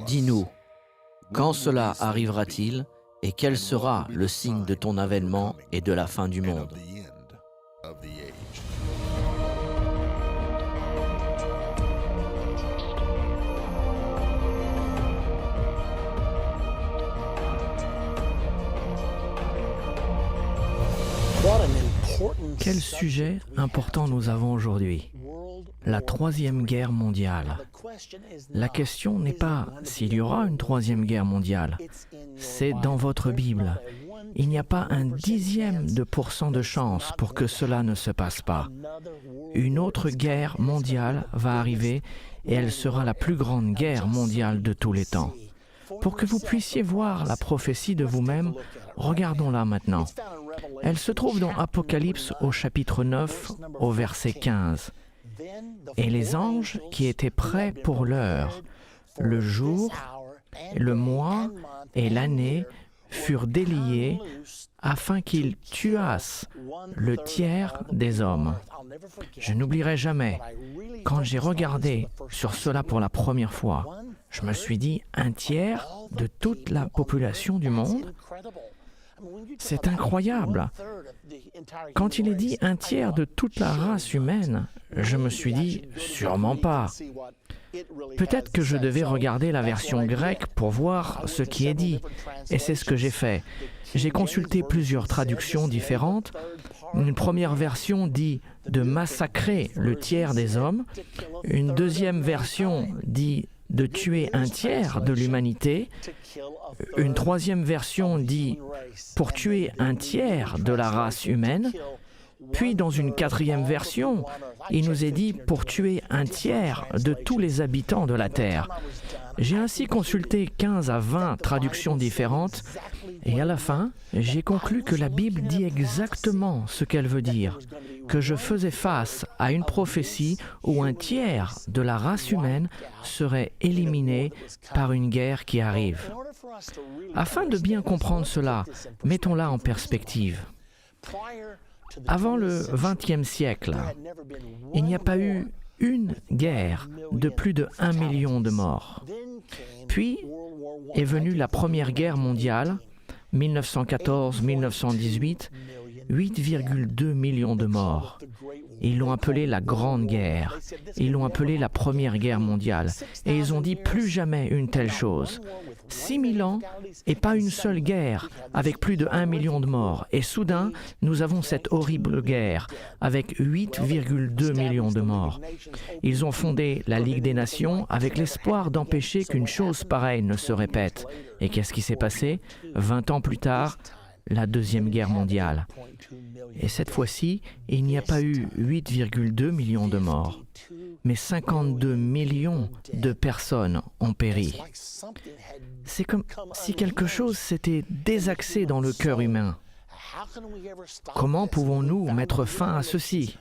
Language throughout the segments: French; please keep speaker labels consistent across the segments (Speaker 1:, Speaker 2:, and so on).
Speaker 1: Dis-nous, quand cela arrivera-t-il et quel sera le signe de ton avènement et de la fin du monde?
Speaker 2: Quel sujet important nous avons aujourd'hui? La Troisième Guerre mondiale. La question n'est pas s'il y aura une Troisième Guerre mondiale. C'est dans votre Bible. Il n'y a pas un dixième de % de chance pour que cela ne se passe pas. Une autre guerre mondiale va arriver et elle sera la plus grande guerre mondiale de tous les temps. Pour que vous puissiez voir la prophétie de vous-même, regardons-la maintenant. Elle se trouve dans Apocalypse au chapitre 9, au verset 15. Et les anges qui étaient prêts pour l'heure, le jour, le mois et l'année furent déliés afin qu'ils tuassent le tiers des hommes. Je n'oublierai jamais, quand j'ai regardé sur cela pour la première fois, je me suis dit, un tiers de toute la population du monde? C'est incroyable. Quand il est dit un tiers de toute la race humaine, je me suis dit, sûrement pas. Peut-être que je devais regarder la version grecque pour voir ce qui est dit, et c'est ce que j'ai fait. J'ai consulté plusieurs traductions différentes. Une première version dit de massacrer le tiers des hommes. Une deuxième version dit de tuer un tiers de l'humanité. Une troisième version dit pour tuer un tiers de la race humaine. Puis dans une quatrième version, il nous est dit pour tuer un tiers de tous les habitants de la terre. J'ai ainsi consulté 15 à 20 traductions différentes et à la fin, j'ai conclu que la Bible dit exactement ce qu'elle veut dire, que je faisais face à une prophétie où un tiers de la race humaine serait éliminé par une guerre qui arrive. Afin de bien comprendre cela, mettons-la en perspective. Avant le XXe siècle, il n'y a pas eu une guerre de plus de 1 million de morts. Puis est venue la Première Guerre mondiale, 1914-1918, 8,2 millions de morts. Ils l'ont appelée la Grande Guerre. Ils l'ont appelée la Première Guerre mondiale. Et ils ont dit plus jamais une telle chose. 6000 ans et pas une seule guerre avec plus de 1 million de morts. Et soudain, nous avons cette horrible guerre avec 8,2 millions de morts. Ils ont fondé la Ligue des Nations avec l'espoir d'empêcher qu'une chose pareille ne se répète. Et qu'est-ce qui s'est passé? 20 ans plus tard, la Deuxième Guerre mondiale. Et cette fois-ci, il n'y a pas eu 8,2 millions de morts, mais 52 millions de personnes ont péri. C'est comme si quelque chose s'était désaxé dans le cœur humain. Comment pouvons-nous mettre fin à ceci?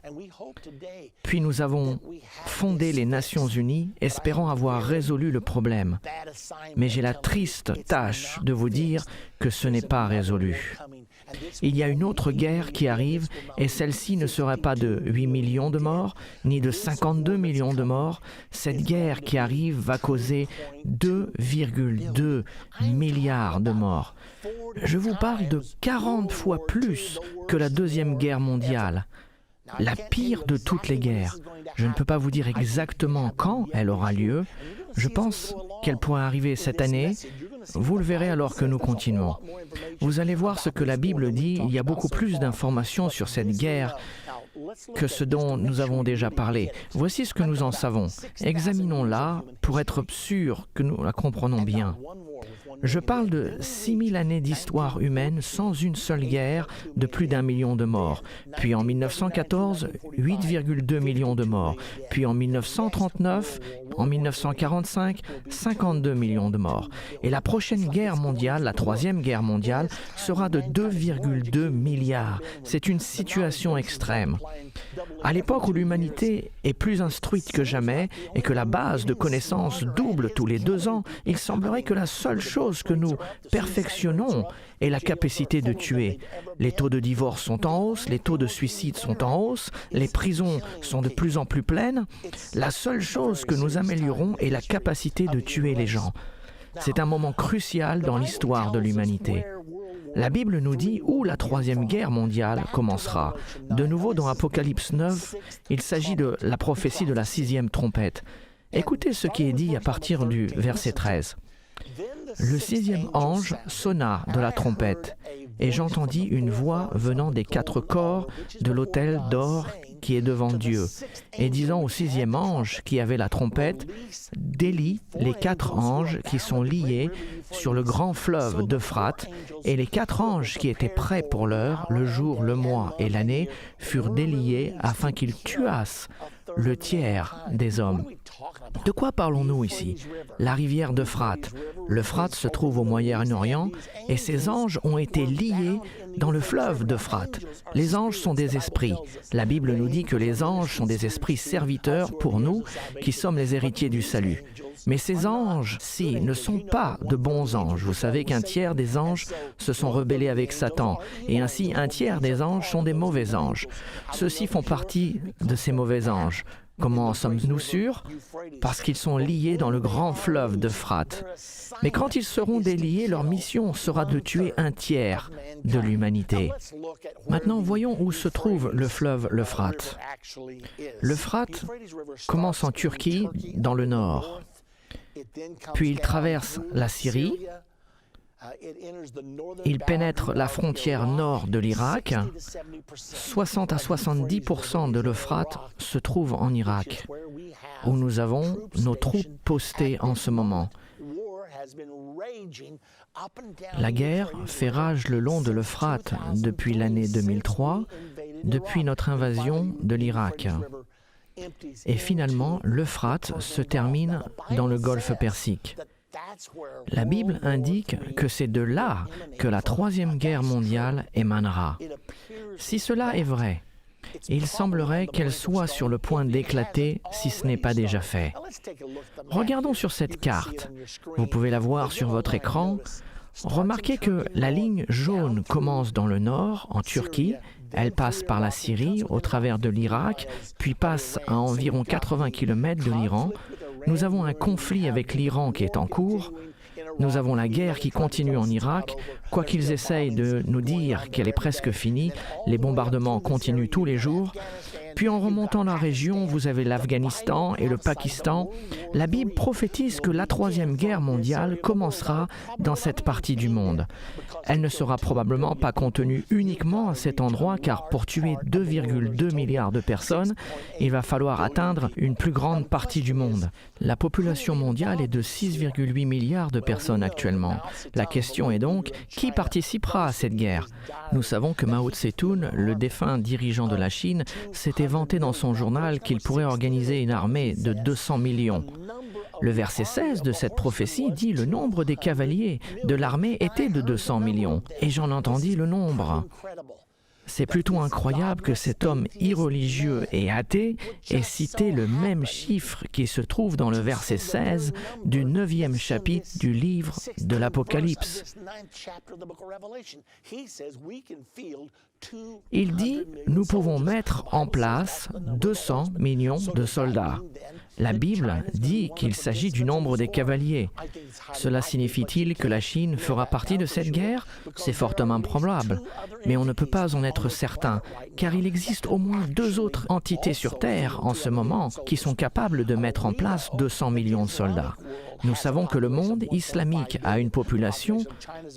Speaker 2: Puis nous avons fondé les Nations Unies, espérant avoir résolu le problème. Mais j'ai la triste tâche de vous dire que ce n'est pas résolu. Il y a une autre guerre qui arrive et celle-ci ne serait pas de 8 millions de morts, ni de 52 millions de morts. Cette guerre qui arrive va causer 2,2 milliards de morts. Je vous parle de 40 fois plus que la Deuxième Guerre mondiale. La pire de toutes les guerres. Je ne peux pas vous dire exactement quand elle aura lieu. Je pense qu'elle pourrait arriver cette année. Vous le verrez alors que nous continuons. Vous allez voir ce que la Bible dit. Il y a beaucoup plus d'informations sur cette guerre que ce dont nous avons déjà parlé. Voici ce que nous en savons. Examinons-la pour être sûrs que nous la comprenons bien. Je parle de 6000 années d'histoire humaine sans une seule guerre de plus d'1 million de morts. Puis en 1914, 8,2 millions de morts. Puis en 1939, en 1945, 52 millions de morts. Et la prochaine guerre mondiale, la troisième guerre mondiale, sera de 2,2 milliards. C'est une situation extrême. À l'époque où l'humanité est plus instruite que jamais et que la base de connaissances double tous les 2 ans, il semblerait que la seule chose que nous perfectionnons est la capacité de tuer. Les taux de divorce sont en hausse, les taux de suicide sont en hausse, les prisons sont de plus en plus pleines. La seule chose que nous améliorons est la capacité de tuer les gens. C'est un moment crucial dans l'histoire de l'humanité. La Bible nous dit où la troisième guerre mondiale commencera. De nouveau dans Apocalypse 9, il s'agit de la prophétie de la 6e trompette. Écoutez ce qui est dit à partir du verset 13. Le 6e ange sonna de la trompette, et j'entendis une voix venant des 4 corps de l'autel d'or qui est devant Dieu, et disant au 6e ange qui avait la trompette, « Délie les 4 anges qui sont liés sur le grand fleuve d'Euphrate, et les 4 anges qui étaient prêts pour l'heure, le jour, le mois et l'année, furent déliés afin qu'ils tuassent le tiers des hommes. » De quoi parlons-nous ici? La rivière d'Euphrate. L'Euphrate se trouve au Moyen-Orient et ces anges ont été liés dans le fleuve d'Euphrate. Les anges sont des esprits. La Bible nous dit que les anges sont des esprits serviteurs pour nous qui sommes les héritiers du salut. Mais ces anges-ci ne sont pas de bons anges. Vous savez qu'un tiers des anges se sont rebellés avec Satan et ainsi un tiers des anges sont des mauvais anges. Ceux-ci font partie de ces mauvais anges. Comment en sommes-nous sûrs? Parce qu'ils sont liés dans le grand fleuve d'Euphrate. Mais quand ils seront déliés, leur mission sera de tuer un tiers de l'humanité. Maintenant, voyons où se trouve le fleuve l'Euphrate. L'Euphrate commence en Turquie, dans le nord. Puis il traverse la Syrie. Il pénètre la frontière nord de l'Irak. 60 à 70% de l'Euphrate se trouve en Irak, où nous avons nos troupes postées en ce moment. La guerre fait rage le long de l'Euphrate depuis l'année 2003, depuis notre invasion de l'Irak. Et finalement, l'Euphrate se termine dans le golfe Persique. La Bible indique que c'est de là que la troisième guerre mondiale émanera. Si cela est vrai, il semblerait qu'elle soit sur le point d'éclater si ce n'est pas déjà fait. Regardons sur cette carte. Vous pouvez la voir sur votre écran. Remarquez que la ligne jaune commence dans le nord, en Turquie. Elle passe par la Syrie, au travers de l'Irak, puis passe à environ 80 km de l'Iran. Nous avons un conflit avec l'Iran qui est en cours. Nous avons la guerre qui continue en Irak. Quoi qu'ils essayent de nous dire qu'elle est presque finie, les bombardements continuent tous les jours. Puis en remontant la région, vous avez l'Afghanistan et le Pakistan. La Bible prophétise que la troisième guerre mondiale commencera dans cette partie du monde. Elle ne sera probablement pas contenue uniquement à cet endroit, car pour tuer 2,2 milliards de personnes, il va falloir atteindre une plus grande partie du monde. La population mondiale est de 6,8 milliards de personnes actuellement. La question est donc, qui participera à cette guerre? Nous savons que Mao Tse-tung, le défunt dirigeant de la Chine, s'était vanté dans son journal qu'il pourrait organiser une armée de 200 millions. Le verset 16 de cette prophétie dit le nombre des cavaliers de l'armée était de 200 millions. Et j'en entendis le nombre. C'est plutôt incroyable que cet homme irreligieux et athée ait cité le même chiffre qui se trouve dans le verset 16 du 9e chapitre du livre de l'Apocalypse. Il dit, nous pouvons mettre en place 200 millions de soldats. La Bible dit qu'il s'agit du nombre des cavaliers. Cela signifie-t-il que la Chine fera partie de cette guerre? C'est fortement probable, mais on ne peut pas en être certain, car il existe au moins 2 autres entités sur Terre en ce moment qui sont capables de mettre en place 200 millions de soldats. Nous savons que le monde islamique a une population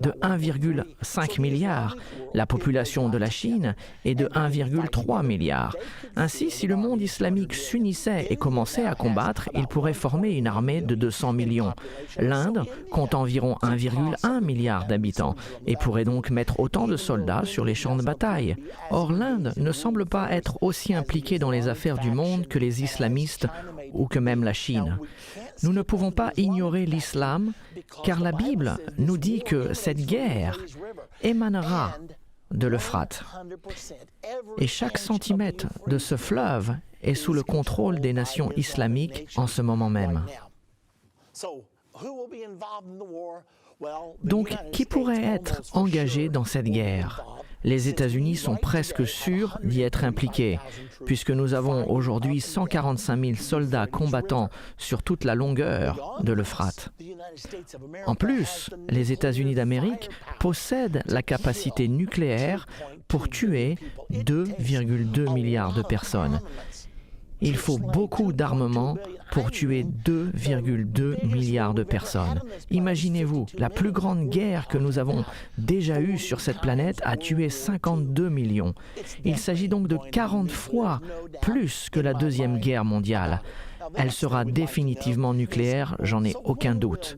Speaker 2: de 1,5 milliard. La population de la Chine est de 1,3 milliard. Ainsi, si le monde islamique s'unissait et commençait à combattre, il pourrait former une armée de 200 millions. L'Inde compte environ 1,1 milliard d'habitants et pourrait donc mettre autant de soldats sur les champs de bataille. Or, l'Inde ne semble pas être aussi impliquée dans les affaires du monde que les islamistes ou que même la Chine. Nous ne pouvons pas ignorer l'islam, car la Bible nous dit que cette guerre émanera de l'Euphrate. Et chaque centimètre de ce fleuve est sous le contrôle des nations islamiques en ce moment même. Donc, qui pourrait être engagé dans cette guerre ? Les États-Unis sont presque sûrs d'y être impliqués, puisque nous avons aujourd'hui 145 000 soldats combattants sur toute la longueur de l'Euphrate. En plus, les États-Unis d'Amérique possèdent la capacité nucléaire pour tuer 2,2 milliards de personnes. Il faut beaucoup d'armement pour tuer 2,2 milliards de personnes. Imaginez-vous, la plus grande guerre que nous avons déjà eue sur cette planète a tué 52 millions. Il s'agit donc de 40 fois plus que la Deuxième Guerre mondiale. Elle sera définitivement nucléaire, j'en ai aucun doute.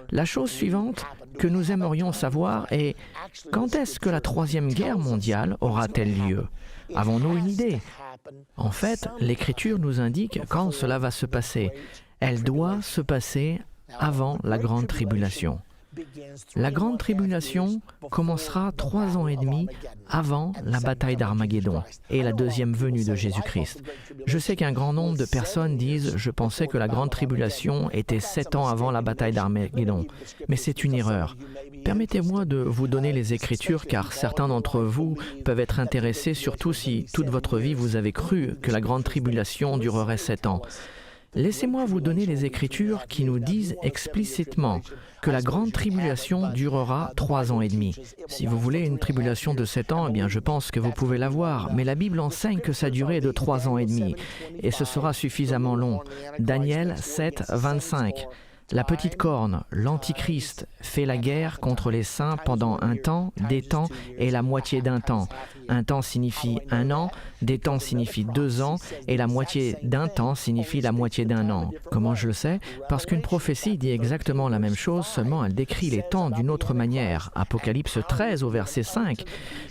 Speaker 2: La chose suivante que nous aimerions savoir est quand est-ce que la Troisième Guerre mondiale aura-t-elle lieu ? Avons-nous une idée ? En fait, l'Écriture nous indique quand cela va se passer. Elle doit se passer avant la Grande Tribulation. La Grande Tribulation commencera 3 ans et demi avant la bataille d'Armageddon et la deuxième venue de Jésus-Christ. Je sais qu'un grand nombre de personnes disent « Je pensais que la Grande Tribulation était 7 ans avant la bataille d'Armageddon », mais c'est une erreur. Permettez-moi de vous donner les Écritures car certains d'entre vous peuvent être intéressés, surtout si toute votre vie vous avez cru que la Grande Tribulation durerait 7 ans. Laissez-moi vous donner les Écritures qui nous disent explicitement que la grande tribulation durera 3 ans et demi. Si vous voulez une tribulation de 7 ans, eh bien je pense que vous pouvez l'avoir, mais la Bible enseigne que sa durée est de 3 ans et demi, et ce sera suffisamment long. Daniel 7, 25. La petite corne, l'Antichrist, fait la guerre contre les saints pendant un temps, des temps et la moitié d'un temps. Un temps signifie 1 an, des temps signifie 2 ans et la moitié d'un temps signifie la moitié d'un an. Comment je le sais ? Parce qu'une prophétie dit exactement la même chose, seulement elle décrit les temps d'une autre manière. Apocalypse 13 au verset 5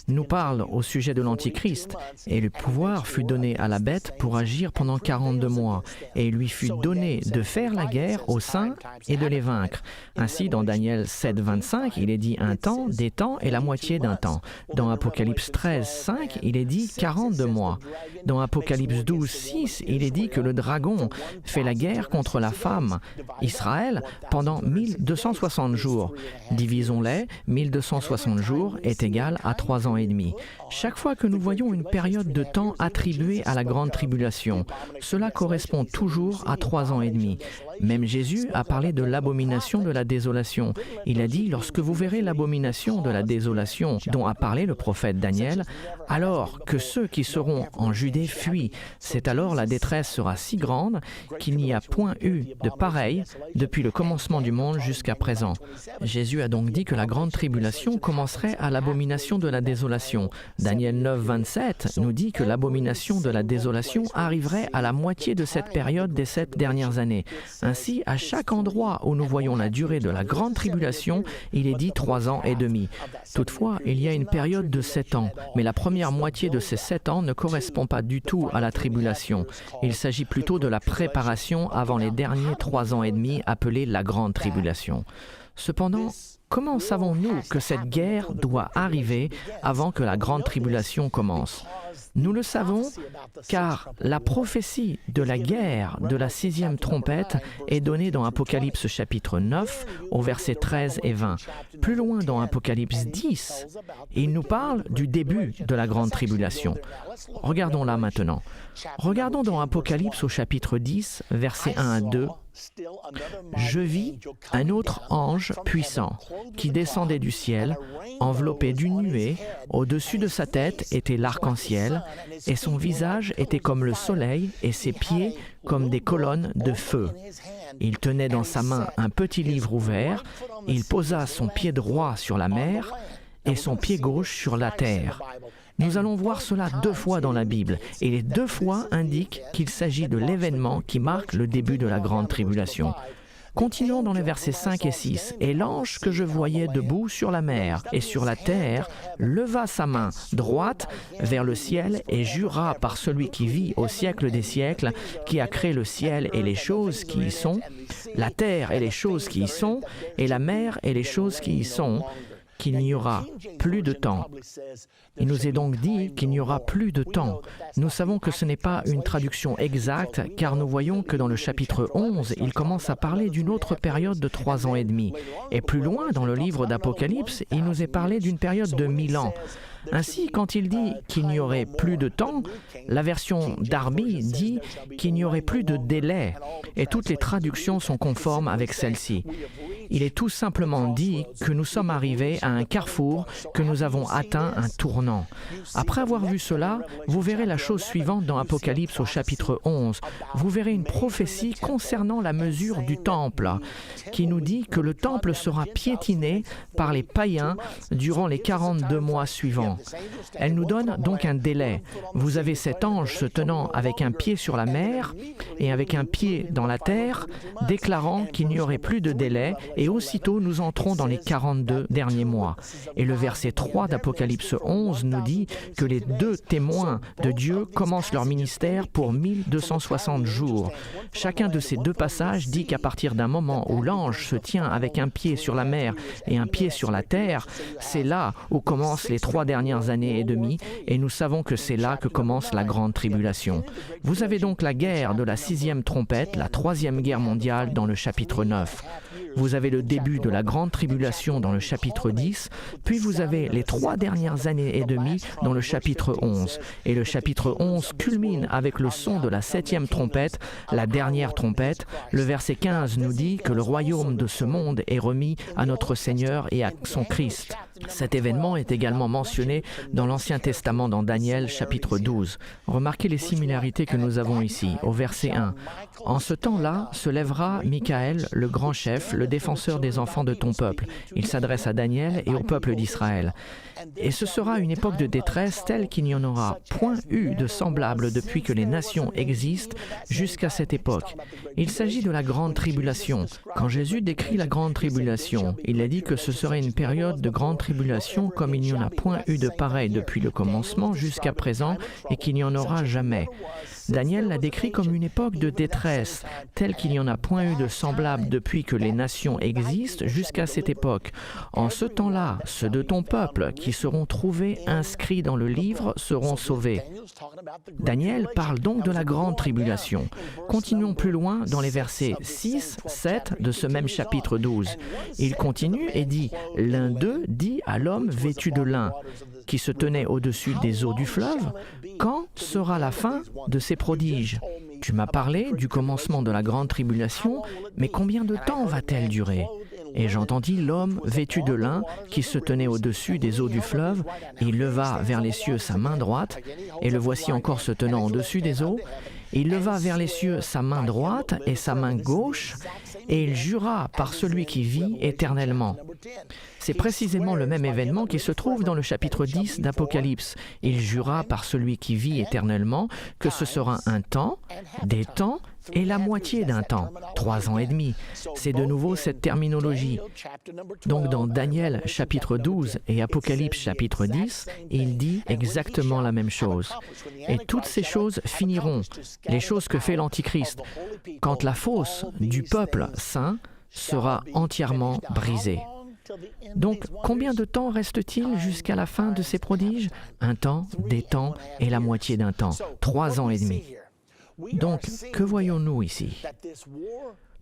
Speaker 2: nous parle au sujet de l'Antichrist. Et le pouvoir fut donné à la bête pour agir pendant 42 mois. Et il lui fut donné de faire la guerre aux saints et de les vaincre. Ainsi, dans Daniel 7, 25, il est dit un temps, des temps et la moitié d'un temps. Dans Apocalypse 13, 5, il est dit 42 mois. Dans Apocalypse 12, 6, il est dit que le dragon fait la guerre contre la femme, Israël, pendant 1260 jours. Divisons-les, 1260 jours est égal à 3 ans et demi. Chaque fois que nous voyons une période de temps attribuée à la grande tribulation, cela correspond toujours à 3 ans et demi. Même Jésus a parlé de l'abomination de la désolation. Il a dit, lorsque vous verrez l'abomination de la désolation dont a parlé le prophète Daniel, alors que ceux qui seront en Judée fuient. C'est alors la détresse sera si grande qu'il n'y a point eu de pareil depuis le commencement du monde jusqu'à présent. Jésus a donc dit que la grande tribulation commencerait à l'abomination de la désolation. Daniel 9, 27 nous dit que l'abomination de la désolation arriverait à la moitié de cette période des 7 dernières années. Ainsi, à chaque endroit où nous voyons la durée de la grande tribulation, il est dit 3 ans et demi. Toutefois, il y a une période de 7 ans, mais la première moitié de ces 7 ans ne correspond pas du tout à la tribulation. Il s'agit plutôt de la préparation avant les derniers 3 ans et demi appelés la grande tribulation. Cependant, comment savons-nous que cette guerre doit arriver avant que la grande tribulation commence ? Nous le savons car la prophétie de la guerre de la 6e trompette est donnée dans Apocalypse chapitre 9 au verset 13 et 20. Plus loin dans Apocalypse 10, il nous parle du début de la grande tribulation. Regardons là maintenant. Regardons dans Apocalypse au chapitre 10, versets 1 à 2 Je vis un autre ange puissant qui descendait du ciel, enveloppé d'une nuée. Au-dessus de sa tête était l'arc-en-ciel, et son visage était comme le soleil, et ses pieds comme des colonnes de feu. Il tenait dans sa main un petit livre ouvert. Il posa son pied droit sur la mer et son pied gauche sur la terre. Nous allons voir cela 2 fois dans la Bible, et les 2 fois indiquent qu'il s'agit de l'événement qui marque le début de la grande tribulation. Continuons dans les versets 5 et 6. « Et l'ange que je voyais debout sur la mer et sur la terre leva sa main droite vers le ciel et jura par celui qui vit au siècle des siècles, qui a créé le ciel et les choses qui y sont, la terre et les choses qui y sont, et la mer et les choses qui y sont, qu'il n'y aura plus de temps. » Il nous est donc dit qu'il n'y aura plus de temps. Nous savons que ce n'est pas une traduction exacte, car nous voyons que dans le chapitre 11, il commence à parler d'une autre période de 3 ans et demi. Et plus loin, dans le livre d'Apocalypse, il nous est parlé d'une période de 1000 ans. Ainsi, quand il dit qu'il n'y aurait plus de temps, la version Darby dit qu'il n'y aurait plus de délai, et toutes les traductions sont conformes avec celle-ci. Il est tout simplement dit que nous sommes arrivés à un carrefour, que nous avons atteint un tournant. Après avoir vu cela, vous verrez la chose suivante dans Apocalypse au chapitre 11. Vous verrez une prophétie concernant la mesure du temple, qui nous dit que le temple sera piétiné par les païens durant les 42 mois suivants. Elle nous donne donc un délai. Vous avez cet ange se tenant avec un pied sur la mer et avec un pied dans la terre, déclarant qu'il n'y aurait plus de délai, et aussitôt nous entrons dans les 42 derniers mois. Et le verset 3 d'Apocalypse 11 nous dit que les 2 témoins de Dieu commencent leur ministère pour 1260 jours. Chacun de ces 2 passages dit qu'à partir d'un moment où l'ange se tient avec un pied sur la mer et un pied sur la terre, c'est là où commencent les 3 dernières années et demie, et nous savons que c'est là que commence la grande tribulation. Vous avez donc la guerre de la 6e trompette, la 3e guerre mondiale dans le chapitre 9. Vous avez le début de la grande tribulation dans le chapitre 10, puis vous avez les 3 dernières années et demie dans le chapitre 11. Et le chapitre 11 culmine avec le son de la 7e trompette, la dernière trompette. Le verset 15 nous dit que le royaume de ce monde est remis à notre Seigneur et à son Christ. Cet événement est également mentionné dans l'Ancien Testament dans Daniel chapitre 12. Remarquez les similarités que nous avons ici. Au verset 1, « En ce temps-là se lèvera Michaël, le grand chef, le défenseur des enfants de ton peuple. » Il s'adresse à Daniel et au peuple d'Israël. « Et ce sera une époque de détresse telle qu'il n'y en aura point eu de semblable depuis que les nations existent jusqu'à cette époque. » Il s'agit de la grande tribulation. Quand Jésus décrit la grande tribulation, il a dit que ce serait une période de grande tribulation comme il n'y en a point eu de pareil depuis le commencement jusqu'à présent et qu'il n'y en aura jamais. Daniel l'a décrit comme une époque de détresse, telle qu'il n'y en a point eu de semblable depuis que les nations existent jusqu'à cette époque. En ce temps-là, ceux de ton peuple qui seront trouvés inscrits dans le livre seront sauvés. Daniel parle donc de la grande tribulation. Continuons plus loin dans les versets 6, 7 de ce même chapitre 12. Il continue et dit « L'un d'eux dit à l'homme vêtu de lin, qui se tenait au-dessus des eaux du fleuve, « Quand sera la fin de ces prodiges ? Tu m'as parlé du commencement de la grande tribulation, mais combien de temps va-t-elle durer ? » Et j'entendis l'homme vêtu de lin qui se tenait au-dessus des eaux du fleuve, et il leva vers les cieux sa main droite, et le voici encore se tenant au-dessus des eaux. Il leva vers les cieux sa main droite et sa main gauche, et il jura par celui qui vit éternellement. C'est précisément le même événement qui se trouve dans le chapitre 10 d'Apocalypse. Il jura par celui qui vit éternellement que ce sera un temps, des temps et la moitié d'un temps, 3 ans et demi. C'est de nouveau cette terminologie. Donc dans Daniel chapitre 12 et Apocalypse chapitre 10, il dit exactement la même chose. Et toutes ces choses finiront, les choses que fait l'Antichrist, quand la fosse du peuple saint sera entièrement brisée. Donc, combien de temps reste-t-il jusqu'à la fin de ces prodiges ? Un temps, des temps et la moitié d'un temps, 3 ans et demi. Donc, que voyons-nous ici ?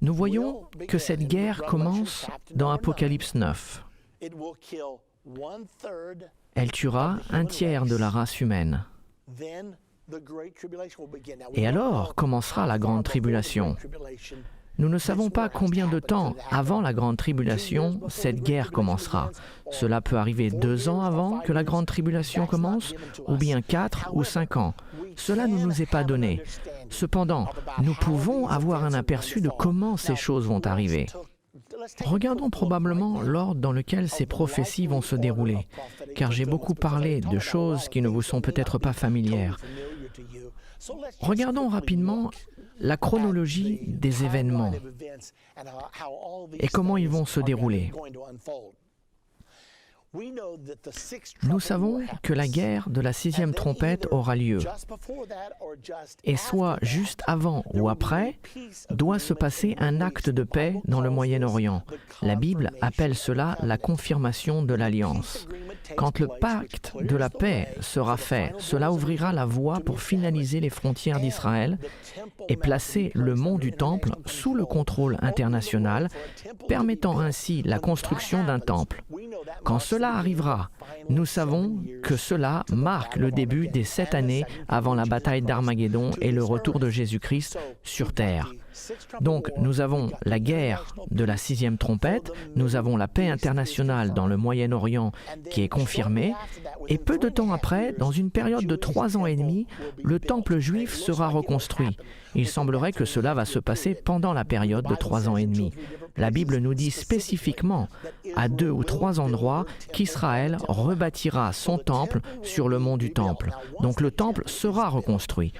Speaker 2: Nous voyons que cette guerre commence dans Apocalypse 9. Elle tuera 1/3 de la race humaine. Et alors commencera la grande tribulation. Nous ne savons pas combien de temps avant la grande tribulation cette guerre commencera. Cela peut arriver 2 ans avant que la grande tribulation commence, ou bien 4 ou 5 ans. Cela ne nous est pas donné. Cependant, nous pouvons avoir un aperçu de comment ces choses vont arriver. Regardons probablement l'ordre dans lequel ces prophéties vont se dérouler, car j'ai beaucoup parlé de choses qui ne vous sont peut-être pas familières. Regardons rapidement la chronologie des événements et comment ils vont se dérouler. Nous savons que la guerre de la 6e trompette aura lieu, et soit juste avant ou après, doit se passer un acte de paix dans le Moyen-Orient. La Bible appelle cela la confirmation de l'alliance. Quand le pacte de la paix sera fait, cela ouvrira la voie pour finaliser les frontières d'Israël et placer le mont du Temple sous le contrôle international, permettant ainsi la construction d'un temple. Quand cela arrivera, nous savons que cela marque le début des 7 années avant la bataille d'Armageddon et le retour de Jésus-Christ sur terre. Donc, nous avons la guerre de la 6e trompette, nous avons la paix internationale dans le Moyen-Orient qui est confirmée, et peu de temps après, dans une période de 3 ans et demi, le temple juif sera reconstruit. Il semblerait que cela va se passer pendant la période de 3 ans et demi. La Bible nous dit spécifiquement, à 2 ou 3 endroits, qu'Israël rebâtira son temple sur le mont du Temple. Donc le temple sera reconstruit.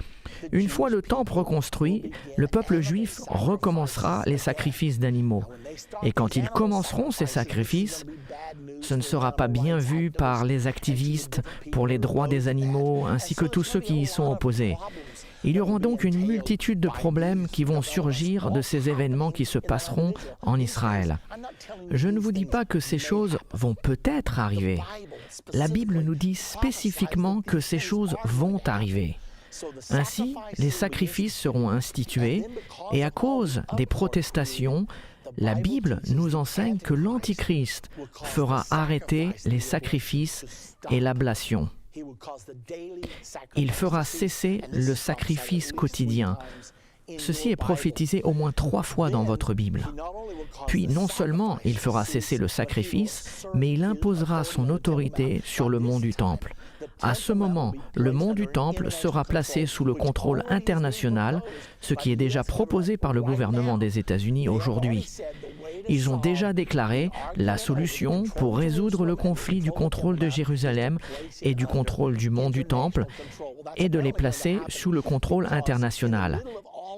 Speaker 2: Une fois le temple reconstruit, le peuple juif recommencera les sacrifices d'animaux. Et quand ils commenceront ces sacrifices, ce ne sera pas bien vu par les activistes pour les droits des animaux ainsi que tous ceux qui y sont opposés. Il y aura donc une multitude de problèmes qui vont surgir de ces événements qui se passeront en Israël. Je ne vous dis pas que ces choses vont peut-être arriver. La Bible nous dit spécifiquement que ces choses vont arriver. Ainsi, les sacrifices seront institués et à cause des protestations, la Bible nous enseigne que l'Antichrist fera arrêter les sacrifices et l'ablation. Il fera cesser le sacrifice quotidien. Ceci est prophétisé au moins 3 fois dans votre Bible. Puis non seulement il fera cesser le sacrifice, mais il imposera son autorité sur le mont du Temple. À ce moment, le mont du Temple sera placé sous le contrôle international, ce qui est déjà proposé par le gouvernement des États-Unis aujourd'hui. Ils ont déjà déclaré la solution pour résoudre le conflit du contrôle de Jérusalem et du contrôle du mont du Temple et de les placer sous le contrôle international.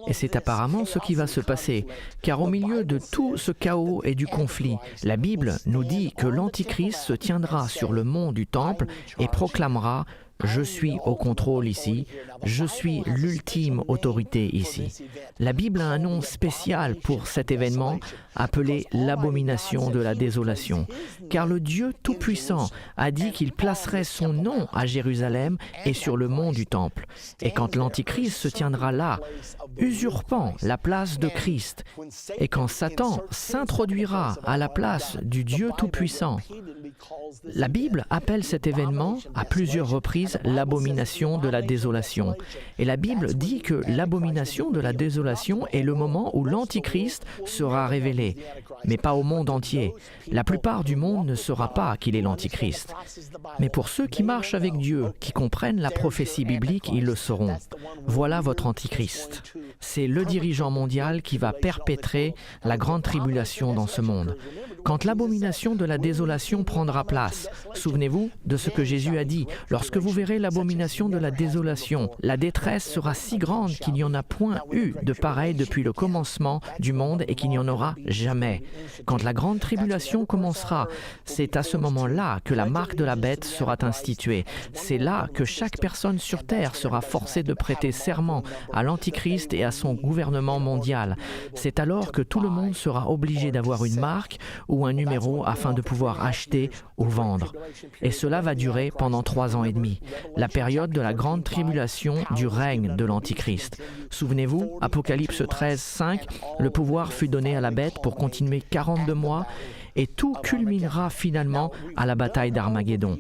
Speaker 2: Et c'est apparemment ce qui va se passer, car au milieu de tout ce chaos et du conflit, la Bible nous dit que l'Antichrist se tiendra sur le mont du Temple et proclamera « Je suis au contrôle ici, je suis l'ultime autorité ici ». La Bible a un nom spécial pour cet événement appelé l'abomination de la désolation, car le Dieu Tout-Puissant a dit qu'il placerait son nom à Jérusalem et sur le mont du Temple. Et quand l'Antichrist se tiendra là, usurpant la place de Christ, et quand Satan s'introduira à la place du Dieu Tout-Puissant, la Bible appelle cet événement à plusieurs reprises l'abomination de la désolation. Et la Bible dit que l'abomination de la désolation est le moment où l'Antichrist sera révélé, mais pas au monde entier. La plupart du monde ne saura pas qu'il est l'Antichrist. Mais pour ceux qui marchent avec Dieu, qui comprennent la prophétie biblique, ils le sauront. Voilà votre Antichrist. C'est le dirigeant mondial qui va perpétrer la grande tribulation dans ce monde. Quand l'abomination de la désolation prendra place, souvenez-vous de ce que Jésus a dit. Lorsque vous verrez l'abomination de la désolation, la détresse sera si grande qu'il n'y en a point eu de pareil depuis le commencement du monde et qu'il n'y en aura jamais. Quand la grande tribulation commencera, c'est à ce moment-là que la marque de la bête sera instituée. C'est là que chaque personne sur terre sera forcée de prêter serment à l'Antichrist et à son gouvernement mondial. C'est alors que tout le monde sera obligé d'avoir une marque ou un numéro afin de pouvoir acheter ou vendre. Et cela va durer pendant 3 ans et demi, la période de la grande tribulation du règne de l'Antichrist. Souvenez-vous, Apocalypse 13, 5, le pouvoir fut donné à la bête pour continuer 42 mois et tout culminera finalement à la bataille d'Armageddon.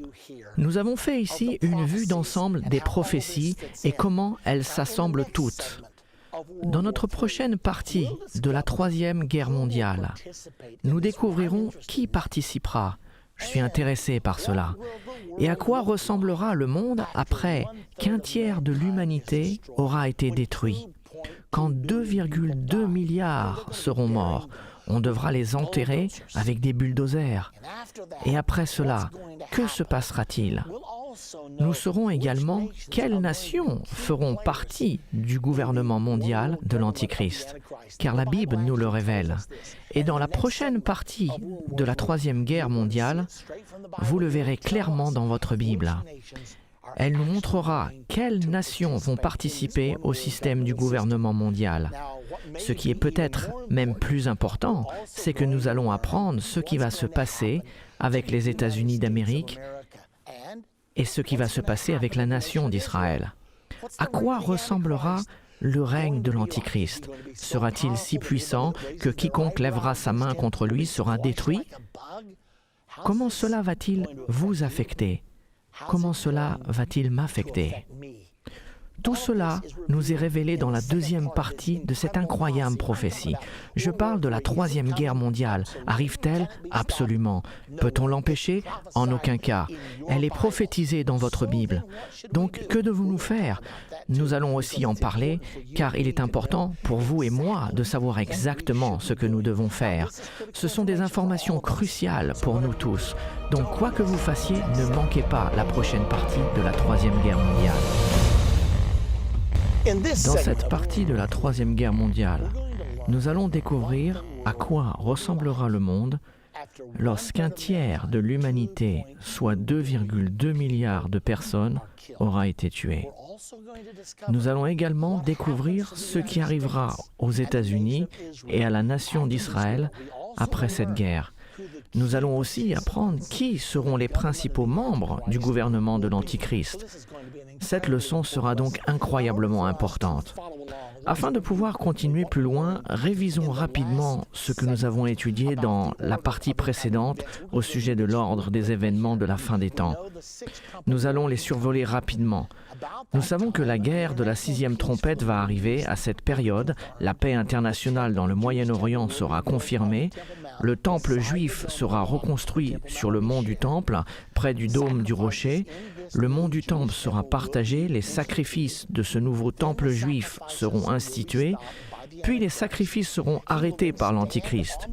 Speaker 2: Nous avons fait ici une vue d'ensemble des prophéties et comment elles s'assemblent toutes. Dans notre prochaine partie de la Troisième Guerre mondiale, nous découvrirons qui participera. Je suis intéressé par cela. Et à quoi ressemblera le monde après qu'un tiers de l'humanité aura été détruit? Quand 2,2 milliards seront morts, on devra les enterrer avec des bulldozers. Et après cela, que se passera-t-il? Nous saurons également quelles nations feront partie du gouvernement mondial de l'Antichrist, car la Bible nous le révèle. Et dans la prochaine partie de la Troisième Guerre mondiale, vous le verrez clairement dans votre Bible. Elle nous montrera quelles nations vont participer au système du gouvernement mondial. Ce qui est peut-être même plus important, c'est que nous allons apprendre ce qui va se passer avec les États-Unis d'Amérique et ce qui va se passer avec la nation d'Israël. À quoi ressemblera le règne de l'Antichrist? Sera-t-il si puissant que quiconque lèvera sa main contre lui sera détruit? Comment cela va-t-il vous affecter? Comment cela va-t-il m'affecter? Tout cela nous est révélé dans la deuxième partie de cette incroyable prophétie. Je parle de la Troisième Guerre mondiale. Arrive-t-elle? Absolument. Peut-on l'empêcher? En aucun cas. Elle est prophétisée dans votre Bible. Donc, que devons-nous faire? Nous allons aussi en parler, car il est important pour vous et moi de savoir exactement ce que nous devons faire. Ce sont des informations cruciales pour nous tous. Donc, quoi que vous fassiez, ne manquez pas la prochaine partie de la Troisième Guerre mondiale. Dans cette partie de la Troisième Guerre mondiale, nous allons découvrir à quoi ressemblera le monde lorsqu'un tiers de l'humanité, soit 2,2 milliards de personnes, aura été tué. Nous allons également découvrir ce qui arrivera aux États-Unis et à la nation d'Israël après cette guerre. Nous allons aussi apprendre qui seront les principaux membres du gouvernement de l'Antichrist. Cette leçon sera donc incroyablement importante. Afin de pouvoir continuer plus loin, révisons rapidement ce que nous avons étudié dans la partie précédente au sujet de l'ordre des événements de la fin des temps. Nous allons les survoler rapidement. Nous savons que la guerre de la 6e trompette va arriver à cette période. La paix internationale dans le Moyen-Orient sera confirmée. Le temple juif sera reconstruit sur le mont du Temple, près du dôme du rocher. Le mont du Temple sera partagé. Les sacrifices de ce nouveau temple juif seront institués. Puis les sacrifices seront arrêtés par l'Antichrist.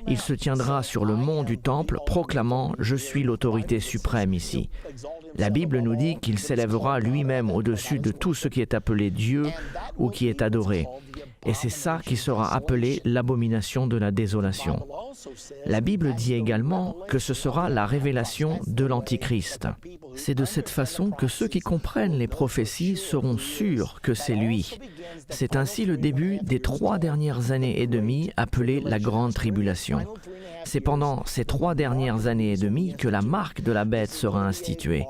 Speaker 2: Il se tiendra sur le mont du Temple, proclamant « Je suis l'autorité suprême ici ». La Bible nous dit qu'il s'élèvera lui-même au-dessus de tout ce qui est appelé Dieu ou qui est adoré. Et c'est ça qui sera appelé l'abomination de la désolation. La Bible dit également que ce sera la révélation de l'Antichrist. C'est de cette façon que ceux qui comprennent les prophéties seront sûrs que c'est lui. C'est ainsi le début des 3 dernières années et demie appelées la Grande Tribulation. C'est pendant ces 3 dernières années et demie que la marque de la bête sera instituée.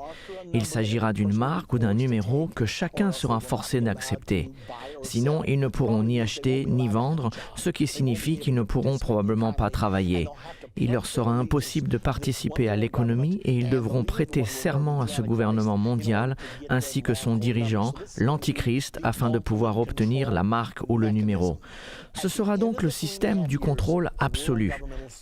Speaker 2: Il s'agira d'une marque ou d'un numéro que chacun sera forcé d'accepter. Sinon, ils ne pourront ni acheter ni vendre, ce qui signifie qu'ils ne pourront probablement pas travailler. Il leur sera impossible de participer à l'économie et ils devront prêter serment à ce gouvernement mondial ainsi que son dirigeant, l'Antichrist, afin de pouvoir obtenir la marque ou le numéro. Ce sera donc le système du contrôle absolu.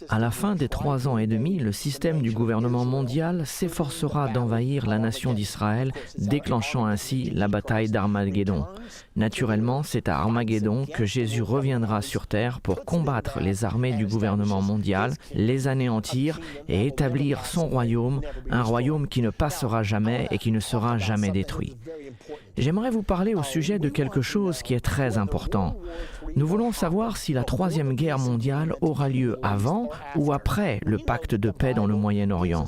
Speaker 2: À la fin des 3 ans et demi, le système du gouvernement mondial s'efforcera d'envahir la nation d'Israël, déclenchant ainsi la bataille d'Armageddon. Naturellement, c'est à Armageddon que Jésus reviendra sur terre pour combattre les armées du gouvernement mondial, les anéantir et établir son royaume, un royaume qui ne passera jamais et qui ne sera jamais détruit. J'aimerais vous parler au sujet de quelque chose qui est très important. Nous voulons savoir si la Troisième Guerre mondiale aura lieu avant ou après le pacte de paix dans le Moyen-Orient.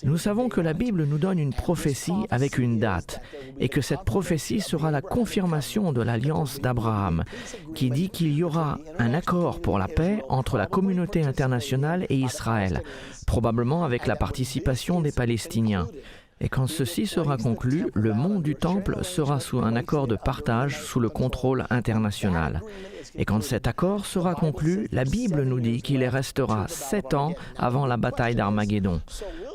Speaker 2: Nous savons que la Bible nous donne une prophétie avec une date et que cette prophétie sera la confirmation de l'alliance d'Abraham qui dit qu'il y aura un accord pour la paix entre la communauté internationale et Israël, probablement avec la participation des Palestiniens. Et quand ceci sera conclu, le mont du Temple sera sous un accord de partage sous le contrôle international. Et quand cet accord sera conclu, la Bible nous dit qu'il y restera 7 ans avant la bataille d'Armageddon.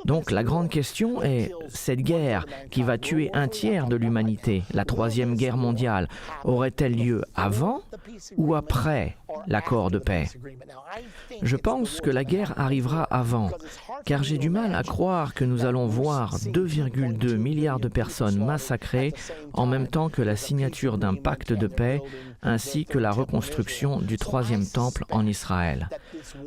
Speaker 2: Donc la grande question est, cette guerre qui va tuer un tiers de l'humanité, la troisième guerre mondiale, aurait-elle lieu avant ou après l'accord de paix? Je pense que la guerre arrivera avant, car j'ai du mal à croire que nous allons voir 2,2 milliards de personnes massacrées en même temps que la signature d'un pacte de paix ainsi que la reconstruction du troisième temple en Israël.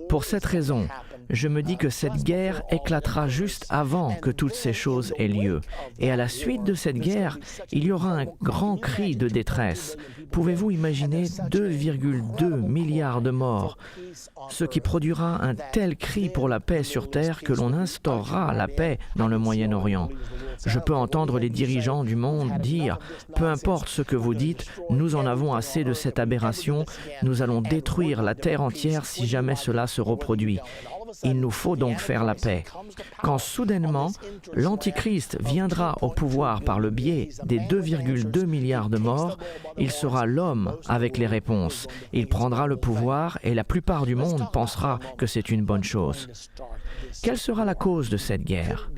Speaker 2: Pour cette raison, je me dis que cette guerre éclatera juste avant que toutes ces choses aient lieu. Et à la suite de cette guerre, il y aura un grand cri de détresse. Pouvez-vous imaginer 2,2 milliards de morts, ce qui produira un tel cri pour la paix sur terre que l'on instaurera la paix dans le Moyen-Orient. Je peux entendre les dirigeants du monde dire « Peu importe ce que vous dites, nous en avons assez de cette aberration, nous allons détruire la terre entière si jamais cela se reproduit. » Il nous faut donc faire la paix. Quand soudainement, l'Antichrist viendra au pouvoir par le biais des 2,2 milliards de morts, il sera l'homme avec les réponses. Il prendra le pouvoir et la plupart du monde pensera que c'est une bonne chose. Quelle sera la cause de cette guerre?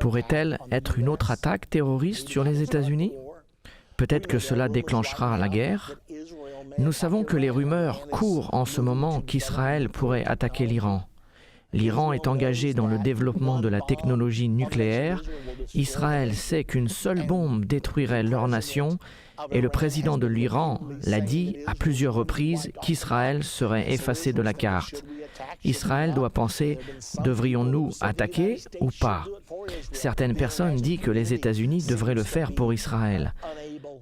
Speaker 2: Pourrait-elle être une autre attaque terroriste sur les États-Unis? Peut-être que cela déclenchera la guerre. Nous savons que les rumeurs courent en ce moment qu'Israël pourrait attaquer l'Iran. L'Iran est engagé dans le développement de la technologie nucléaire. Israël sait qu'une seule bombe détruirait leur nation et le président de l'Iran l'a dit à plusieurs reprises qu'Israël serait effacé de la carte. Israël doit penser, devrions-nous attaquer ou pas? Certaines personnes disent que les États-Unis devraient le faire pour Israël.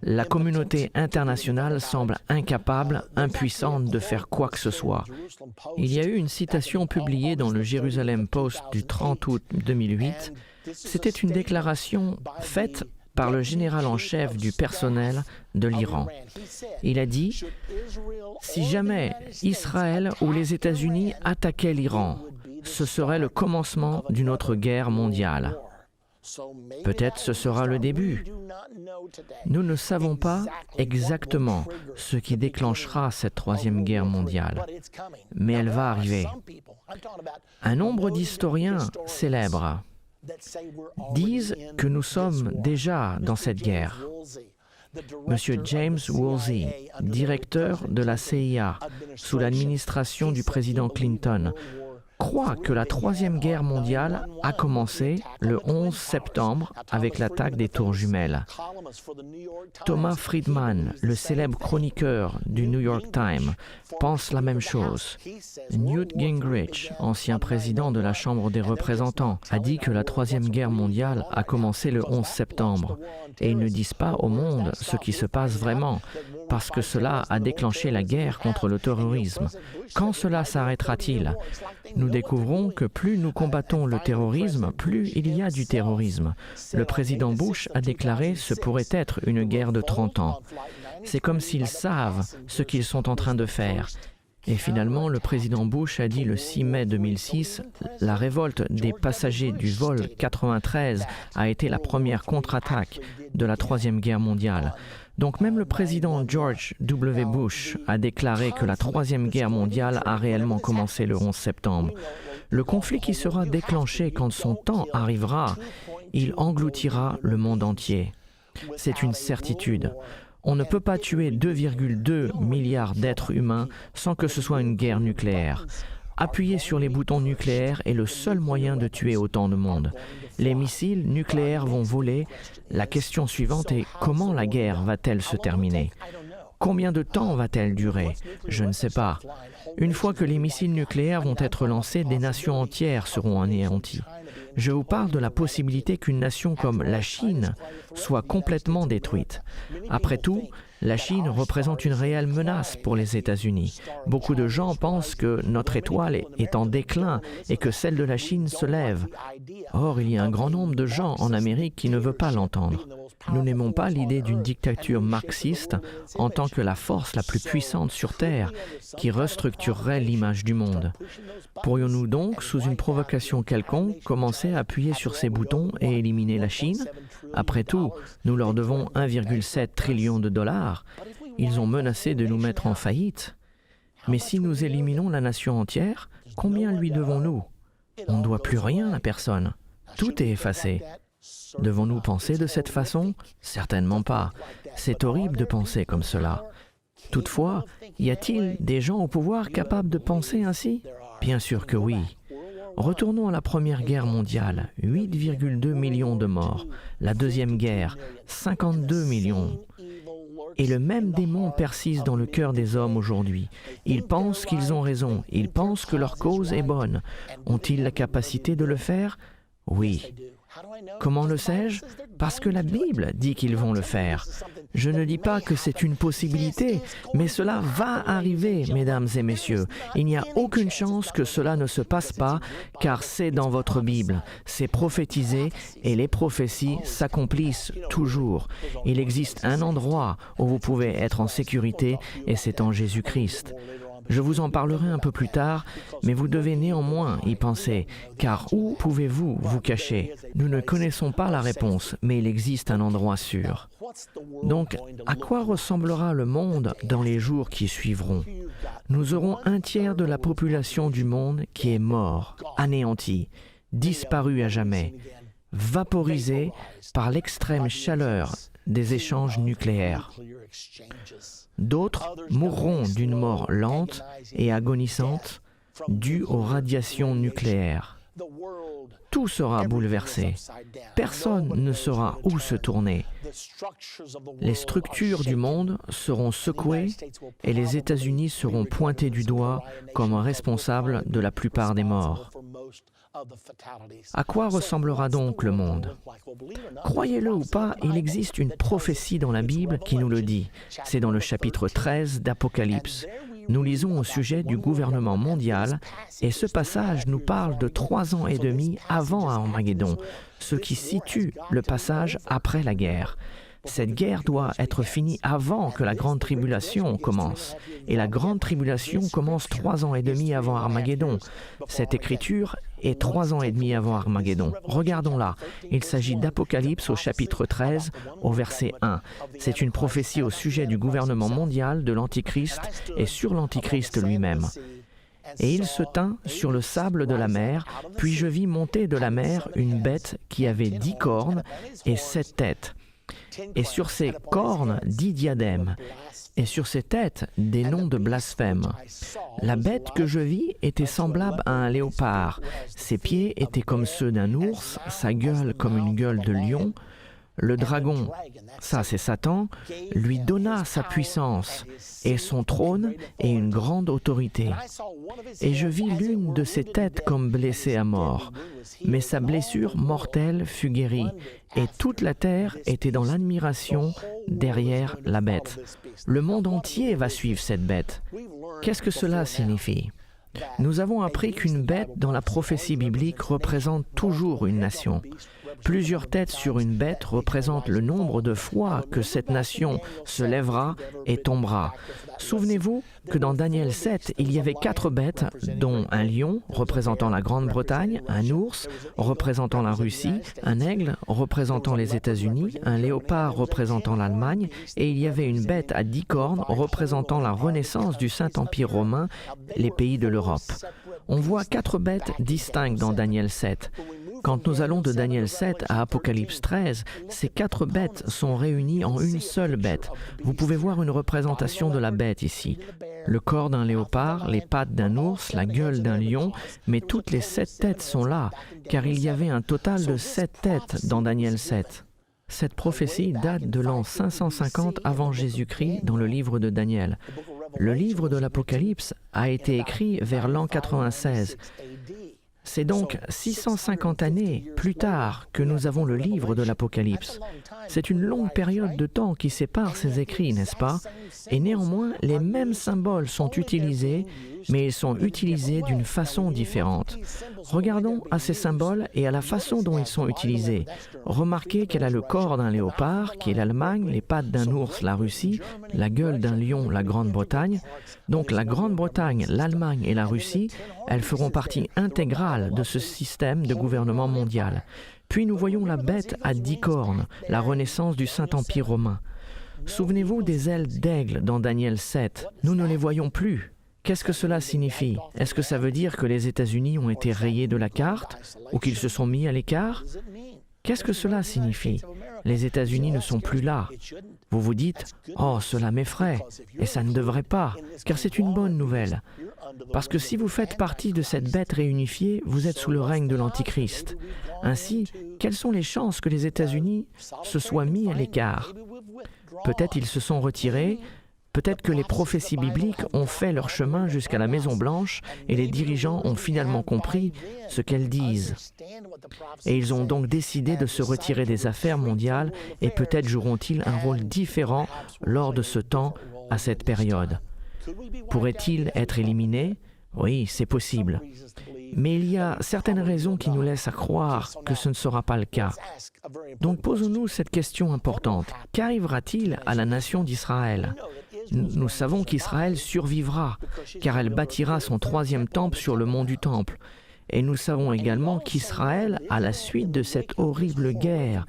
Speaker 2: La communauté internationale semble incapable, impuissante de faire quoi que ce soit. Il y a eu une citation publiée dans le Jerusalem Post du 30 août 2008. C'était une déclaration faite par le général en chef du personnel de l'Iran. Il a dit « Si jamais Israël ou les États-Unis attaquaient l'Iran, ce serait le commencement d'une autre guerre mondiale. » Peut-être ce sera le début. Nous ne savons pas exactement ce qui déclenchera cette troisième guerre mondiale, mais elle va arriver. Un nombre d'historiens célèbres disent que nous sommes déjà dans cette guerre. Monsieur James Woolsey, directeur de la CIA sous l'administration du président Clinton, croit que la troisième guerre mondiale a commencé le 11 septembre avec l'attaque des tours jumelles. Thomas Friedman, le célèbre chroniqueur du New York Times, pense la même chose. Newt Gingrich, ancien président de la Chambre des représentants, a dit que la troisième guerre mondiale a commencé le 11 septembre. Et ils ne disent pas au monde ce qui se passe vraiment, parce que cela a déclenché la guerre contre le terrorisme. Quand cela s'arrêtera-t-il? Nous découvrons que plus nous combattons le terrorisme, plus il y a du terrorisme. Le président Bush a déclaré que ce pourrait être une guerre de 30 ans. C'est comme s'ils savent ce qu'ils sont en train de faire. Et finalement, le président Bush a dit le 6 mai 2006, la révolte des passagers du vol 93 a été la première contre-attaque de la Troisième Guerre mondiale. Donc même le président George W. Bush a déclaré que la Troisième Guerre mondiale a réellement commencé le 11 septembre. Le conflit qui sera déclenché quand son temps arrivera, il engloutira le monde entier. C'est une certitude. On ne peut pas tuer 2,2 milliards d'êtres humains sans que ce soit une guerre nucléaire. Appuyer sur les boutons nucléaires est le seul moyen de tuer autant de monde. Les missiles nucléaires vont voler. La question suivante est comment la guerre va-t-elle se terminer? Combien de temps va-t-elle durer? Je ne sais pas. Une fois que les missiles nucléaires vont être lancés, des nations entières seront anéanties. Je vous parle de la possibilité qu'une nation comme la Chine soit complètement détruite. Après tout, la Chine représente une réelle menace pour les États-Unis. Beaucoup de gens pensent que notre étoile est en déclin et que celle de la Chine se lève. Or, il y a un grand nombre de gens en Amérique qui ne veulent pas l'entendre. Nous n'aimons pas l'idée d'une dictature marxiste en tant que la force la plus puissante sur Terre qui restructurerait l'image du monde. Pourrions-nous donc, sous une provocation quelconque, commencer à appuyer sur ces boutons et éliminer la Chine? Après tout, nous leur devons 1,7 trillion de dollars. Ils ont menacé de nous mettre en faillite. Mais si nous éliminons la nation entière, combien lui devons-nous? On ne doit plus rien à personne. Tout est effacé. Devons-nous penser de cette façon? Certainement pas. C'est horrible de penser comme cela. Toutefois, y a-t-il des gens au pouvoir capables de penser ainsi? Bien sûr que oui. Retournons à la Première Guerre mondiale, 8,2 millions de morts. La Deuxième Guerre, 52 millions. Et le même démon persiste dans le cœur des hommes aujourd'hui. Ils pensent qu'ils ont raison, ils pensent que leur cause est bonne. Ont-ils la capacité de le faire? Oui. Comment le sais-je? Parce que la Bible dit qu'ils vont le faire. Je ne dis pas que c'est une possibilité, mais cela va arriver, mesdames et messieurs. Il n'y a aucune chance que cela ne se passe pas, car c'est dans votre Bible. C'est prophétisé et les prophéties s'accomplissent toujours. Il existe un endroit où vous pouvez être en sécurité et c'est en Jésus-Christ. Je vous en parlerai un peu plus tard, mais vous devez néanmoins y penser, car où pouvez-vous vous cacher? Nous ne connaissons pas la réponse, mais il existe un endroit sûr. Donc, à quoi ressemblera le monde dans les jours qui suivront? Nous aurons un tiers de la population du monde qui est mort, anéanti, disparu à jamais, vaporisé par l'extrême chaleur des échanges nucléaires. D'autres mourront d'une mort lente et agonisante due aux radiations nucléaires. Tout sera bouleversé. Personne ne saura où se tourner. Les structures du monde seront secouées et les États-Unis seront pointés du doigt comme responsables de la plupart des morts. À quoi ressemblera donc le monde? Croyez-le ou pas, il existe une prophétie dans la Bible qui nous le dit. C'est dans le chapitre 13 d'Apocalypse. Nous lisons au sujet du gouvernement mondial et ce passage nous parle de 3 ans et demi avant Armageddon, ce qui situe le passage après la guerre. Cette guerre doit être finie avant que la grande tribulation commence. Et la grande tribulation commence 3 ans et demi avant Armageddon. Cette écriture est 3 ans et demi avant Armageddon. Regardons-la. Il s'agit d'Apocalypse au chapitre 13, au verset 1. C'est une prophétie au sujet du gouvernement mondial, de l'Antichrist et sur l'Antichrist lui-même. Et il se tint sur le sable de la mer, puis je vis monter de la mer une bête qui avait 10 cornes et 7 têtes. Et sur ses cornes 10 diadèmes, et sur ses têtes des noms de blasphème. La bête que je vis était semblable à un léopard. Ses pieds étaient comme ceux d'un ours, sa gueule comme une gueule de lion. Le dragon, ça c'est Satan, lui donna sa puissance et son trône et une grande autorité. Et je vis l'une de ses têtes comme blessée à mort, mais sa blessure mortelle fut guérie, et toute la terre était dans l'admiration derrière la bête. Le monde entier va suivre cette bête. Qu'est-ce que cela signifie? Nous avons appris qu'une bête dans la prophétie biblique représente toujours une nation. Plusieurs têtes sur une bête représentent le nombre de fois que cette nation se lèvera et tombera. Souvenez-vous que dans Daniel 7, il y avait 4 bêtes, dont un lion représentant la Grande-Bretagne, un ours représentant la Russie, un aigle représentant les États-Unis, un léopard représentant l'Allemagne, et il y avait une bête à 10 cornes représentant la renaissance du Saint-Empire romain, les pays de l'Europe. On voit 4 bêtes distinctes dans Daniel 7. Quand nous allons de Daniel 7 à Apocalypse 13, ces 4 bêtes sont réunies en une seule bête. Vous pouvez voir une représentation de la bête ici. Le corps d'un léopard, les pattes d'un ours, la gueule d'un lion, mais toutes les 7 têtes sont là, car il y avait un total de 7 têtes dans Daniel 7. Cette prophétie date de l'an 550 avant Jésus-Christ dans le livre de Daniel. Le livre de l'Apocalypse a été écrit vers l'an 96. C'est donc 650 années plus tard que nous avons le livre de l'Apocalypse. C'est une longue période de temps qui sépare ces écrits, n'est-ce pas? Et néanmoins, les mêmes symboles sont utilisés mais ils sont utilisés d'une façon différente. Regardons à ces symboles et à la façon dont ils sont utilisés. Remarquez qu'elle a le corps d'un léopard, qui est l'Allemagne, les pattes d'un ours, la Russie, la gueule d'un lion, la Grande-Bretagne. Donc la Grande-Bretagne, l'Allemagne et la Russie, elles feront partie intégrale de ce système de gouvernement mondial. Puis nous voyons la bête à 10 cornes, la renaissance du Saint-Empire romain. Souvenez-vous des ailes d'aigle dans Daniel 7. Nous ne les voyons plus. Qu'est-ce que cela signifie? Est-ce que ça veut dire que les États-Unis ont été rayés de la carte ou qu'ils se sont mis à l'écart? Qu'est-ce que cela signifie? Les États-Unis ne sont plus là. Vous vous dites « Oh, cela m'effraie » et ça ne devrait pas, car c'est une bonne nouvelle. Parce que si vous faites partie de cette bête réunifiée, vous êtes sous le règne de l'Antichrist. Ainsi, quelles sont les chances que les États-Unis se soient mis à l'écart? Peut-être ils se sont retirés, peut-être que les prophéties bibliques ont fait leur chemin jusqu'à la Maison-Blanche et les dirigeants ont finalement compris ce qu'elles disent. Et ils ont donc décidé de se retirer des affaires mondiales et peut-être joueront-ils un rôle différent lors de ce temps, à cette période. Pourraient-ils être éliminés? Oui, c'est possible. Mais il y a certaines raisons qui nous laissent à croire que ce ne sera pas le cas. Donc posons-nous cette question importante. Qu'arrivera-t-il à la nation d'Israël? Nous savons qu'Israël survivra, car elle bâtira son 3e temple sur le mont du Temple. Et nous savons également qu'Israël, à la suite de cette horrible guerre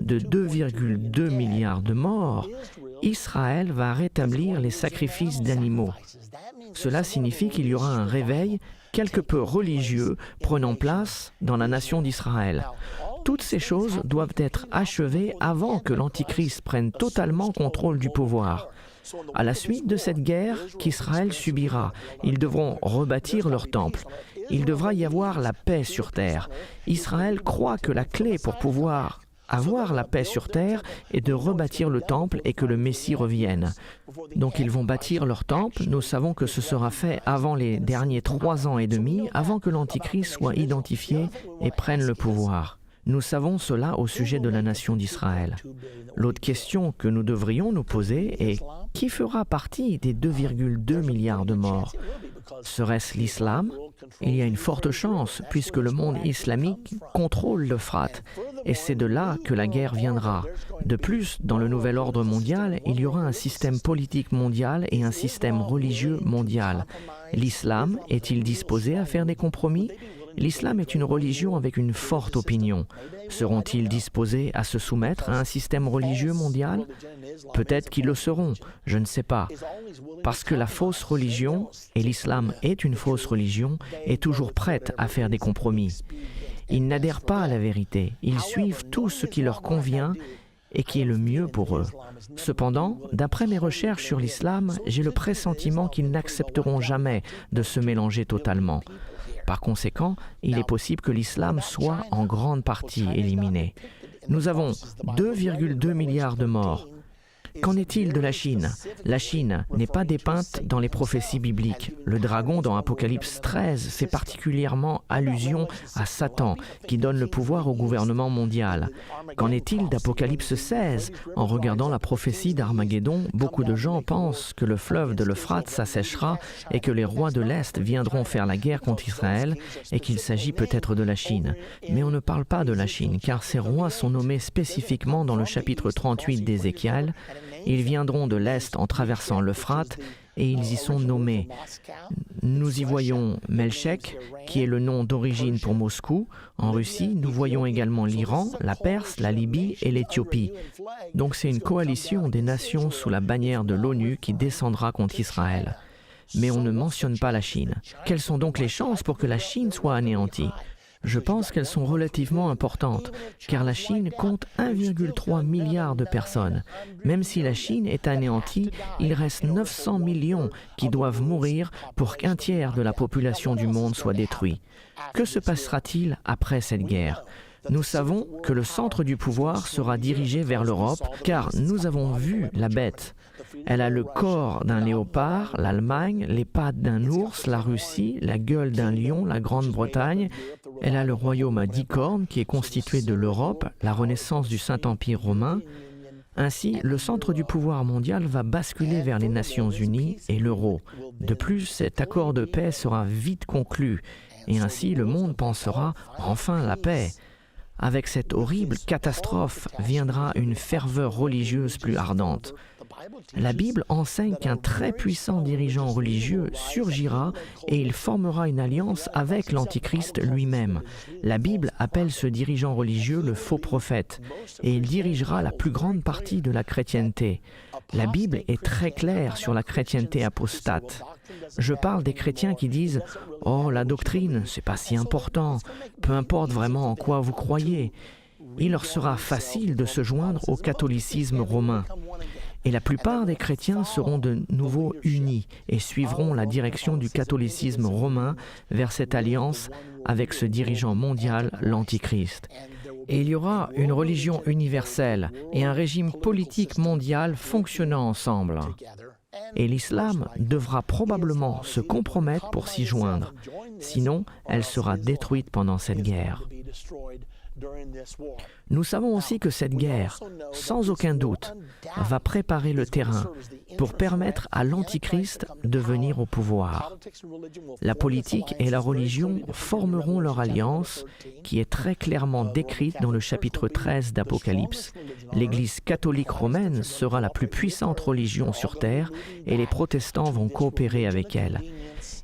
Speaker 2: de 2,2 milliards de morts, Israël va rétablir les sacrifices d'animaux. Cela signifie qu'il y aura un réveil quelque peu religieux prenant place dans la nation d'Israël. Toutes ces choses doivent être achevées avant que l'Antichrist prenne totalement contrôle du pouvoir. À la suite de cette guerre qu'Israël subira, ils devront rebâtir leur temple. Il devra y avoir la paix sur terre. Israël croit que la clé pour pouvoir avoir la paix sur terre est de rebâtir le temple et que le Messie revienne. Donc ils vont bâtir leur temple. Nous savons que ce sera fait avant les derniers 3 ans et demi, avant que l'Antichrist soit identifié et prenne le pouvoir. Nous savons cela au sujet de la nation d'Israël. L'autre question que nous devrions nous poser est qui fera partie des 2,2 milliards de morts? Serait-ce l'islam? Il y a une forte chance puisque le monde islamique contrôle l'Euphrate et c'est de là que la guerre viendra. De plus, dans le nouvel ordre mondial, il y aura un système politique mondial et un système religieux mondial. L'islam est-il disposé à faire des compromis? L'islam est une religion avec une forte opinion. Seront-ils disposés à se soumettre à un système religieux mondial? Peut-être qu'ils le seront, je ne sais pas. Parce que la fausse religion, et l'islam est une fausse religion, est toujours prête à faire des compromis. Ils n'adhèrent pas à la vérité, ils suivent tout ce qui leur convient et qui est le mieux pour eux. Cependant, d'après mes recherches sur l'islam, j'ai le pressentiment qu'ils n'accepteront jamais de se mélanger totalement. Par conséquent, il est possible que l'islam soit en grande partie éliminé. Nous avons 2,2 milliards de morts. Qu'en est-il de la Chine? La Chine n'est pas dépeinte dans les prophéties bibliques. Le dragon dans Apocalypse 13 fait particulièrement allusion à Satan, qui donne le pouvoir au gouvernement mondial. Qu'en est-il d'Apocalypse 16? En regardant la prophétie d'Armageddon, beaucoup de gens pensent que le fleuve de l'Euphrate s'asséchera et que les rois de l'Est viendront faire la guerre contre Israël et qu'il s'agit peut-être de la Chine. Mais on ne parle pas de la Chine, car ces rois sont nommés spécifiquement dans le chapitre 38 d'Ézéchiel. Ils viendront de l'Est en traversant l'Euphrate et ils y sont nommés. Nous y voyons Melchek, qui est le nom d'origine pour Moscou. En Russie, nous voyons également l'Iran, la Perse, la Libye et l'Éthiopie. Donc c'est une coalition des nations sous la bannière de l'ONU qui descendra contre Israël. Mais on ne mentionne pas la Chine. Quelles sont donc les chances pour que la Chine soit anéantie? Je pense qu'elles sont relativement importantes, car la Chine compte 1,3 milliard de personnes. Même si la Chine est anéantie, il reste 900 millions qui doivent mourir pour qu'un tiers de la population du monde soit détruit. Que se passera-t-il après cette guerre? Nous savons que le centre du pouvoir sera dirigé vers l'Europe, car nous avons vu la bête. Elle a le corps d'un léopard, l'Allemagne, les pattes d'un ours, la Russie, la gueule d'un lion, la Grande-Bretagne. Elle a le royaume à 10 cornes qui est constitué de l'Europe, la renaissance du Saint-Empire romain. Ainsi, le centre du pouvoir mondial va basculer vers les Nations Unies et l'euro. De plus, cet accord de paix sera vite conclu, et ainsi le monde pensera enfin la paix. Avec cette horrible catastrophe viendra une ferveur religieuse plus ardente. La Bible enseigne qu'un très puissant dirigeant religieux surgira et il formera une alliance avec l'Antichrist lui-même. La Bible appelle ce dirigeant religieux le faux prophète et il dirigera la plus grande partie de la chrétienté. La Bible est très claire sur la chrétienté apostate. Je parle des chrétiens qui disent « Oh, la doctrine, c'est pas si important, peu importe vraiment en quoi vous croyez ». Il leur sera facile de se joindre au catholicisme romain. Et la plupart des chrétiens seront de nouveau unis et suivront la direction du catholicisme romain vers cette alliance avec ce dirigeant mondial, l'Antichrist. Et il y aura une religion universelle et un régime politique mondial fonctionnant ensemble. Et l'islam devra probablement se compromettre pour s'y joindre. Sinon, elle sera détruite pendant cette guerre. Nous savons aussi que cette guerre, sans aucun doute, va préparer le terrain pour permettre à l'Antichrist de venir au pouvoir. La politique et la religion formeront leur alliance qui est très clairement décrite dans le chapitre 13 d'Apocalypse. L'Église catholique romaine sera la plus puissante religion sur terre et les protestants vont coopérer avec elle.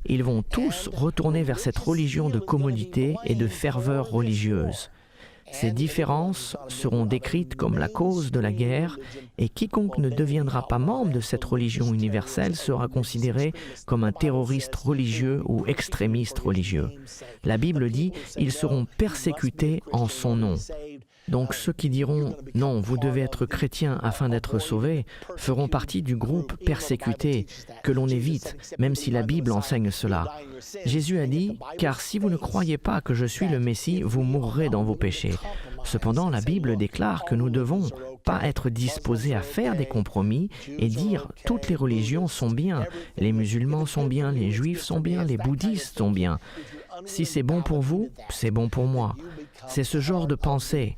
Speaker 2: Ils vont tous retourner vers cette religion de commodité et de ferveur religieuse. Ces différences seront décrites comme la cause de la guerre et quiconque ne deviendra pas membre de cette religion universelle sera considéré comme un terroriste religieux ou extrémiste religieux. La Bible dit « ils seront persécutés en son nom ». Donc ceux qui diront « non, vous devez être chrétien afin d'être sauvés » feront partie du groupe persécuté que l'on évite, même si la Bible enseigne cela. Jésus a dit « car si vous ne croyez pas que je suis le Messie, vous mourrez dans vos péchés ». Cependant, la Bible déclare que nous ne devons pas être disposés à faire des compromis et dire « toutes les religions sont bien, les musulmans sont bien, les juifs sont bien, les bouddhistes sont bien ». Si c'est bon pour vous, c'est bon pour moi. C'est ce genre de pensée.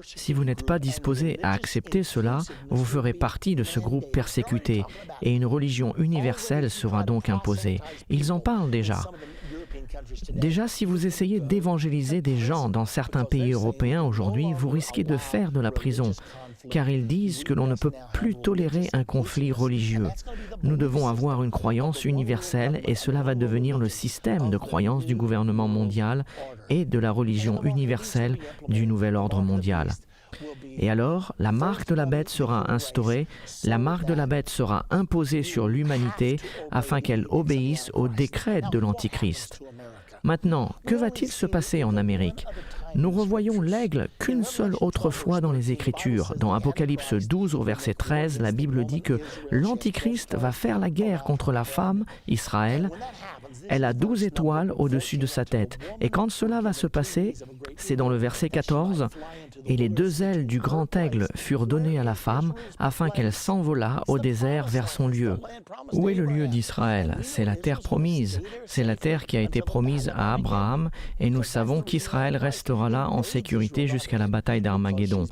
Speaker 2: Si vous n'êtes pas disposé à accepter cela, vous ferez partie de ce groupe persécuté et une religion universelle sera donc imposée. Ils en parlent déjà. Déjà, si vous essayez d'évangéliser des gens dans certains pays européens aujourd'hui, vous risquez de faire de la prison, car ils disent que l'on ne peut plus tolérer un conflit religieux. Nous devons avoir une croyance universelle et cela va devenir le système de croyance du gouvernement mondial et de la religion universelle du nouvel ordre mondial. Et alors, la marque de la bête sera instaurée, la marque de la bête sera imposée sur l'humanité afin qu'elle obéisse au décret de l'Antichrist. Maintenant, que va-t-il se passer en Amérique ? Nous revoyons l'aigle qu'une seule autre fois dans les Écritures. Dans Apocalypse 12 au verset 13, la Bible dit que l'Antichrist va faire la guerre contre la femme, Israël. Elle a 12 étoiles au-dessus de sa tête. Et quand cela va se passer, c'est dans le verset 14, « Et les 2 ailes du grand aigle furent données à la femme, afin qu'elle s'envolât au désert vers son lieu. » Où est le lieu d'Israël ? C'est la terre promise. C'est la terre qui a été promise à Abraham, et nous savons qu'Israël restera là en sécurité jusqu'à la bataille d'Armageddon.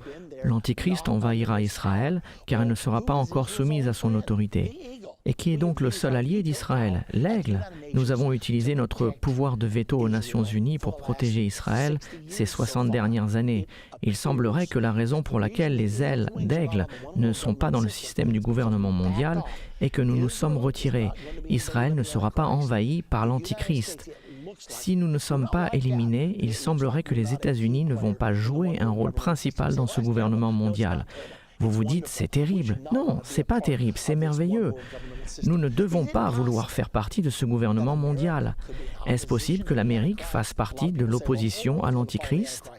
Speaker 2: L'Antichrist envahira Israël, car elle ne sera pas encore soumise à son autorité. Et qui est donc le seul allié d'Israël ? L'aigle. Nous avons utilisé notre pouvoir de veto aux Nations Unies pour protéger Israël ces 60 dernières années. Il semblerait que la raison pour laquelle les ailes d'aigle ne sont pas dans le système du gouvernement mondial est que nous nous sommes retirés. Israël ne sera pas envahi par l'Antichrist. Si nous ne sommes pas éliminés, il semblerait que les États-Unis ne vont pas jouer un rôle principal dans ce gouvernement mondial. Vous vous dites, c'est terrible. Non, c'est pas terrible, c'est merveilleux. Nous ne devons pas vouloir faire partie de ce gouvernement mondial. Est-ce possible que l'Amérique fasse partie de l'opposition à l'Antichrist ?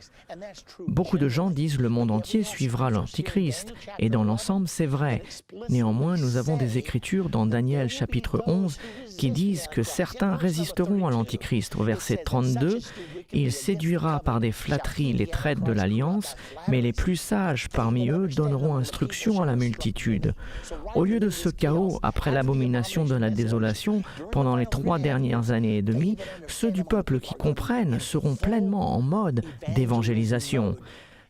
Speaker 2: Beaucoup de gens disent le monde entier suivra l'Antichrist, et dans l'ensemble c'est vrai. Néanmoins, nous avons des écritures dans Daniel chapitre 11 qui disent que certains résisteront à l'Antichrist. Au verset 32, « Il séduira par des flatteries les traites de l'Alliance, mais les plus sages parmi eux donneront instruction à la multitude. » Au lieu de ce chaos après l'abomination de la désolation, pendant les 3 dernières années et demie, ceux du peuple qui comprennent seront pleinement en mode d'évangélisation.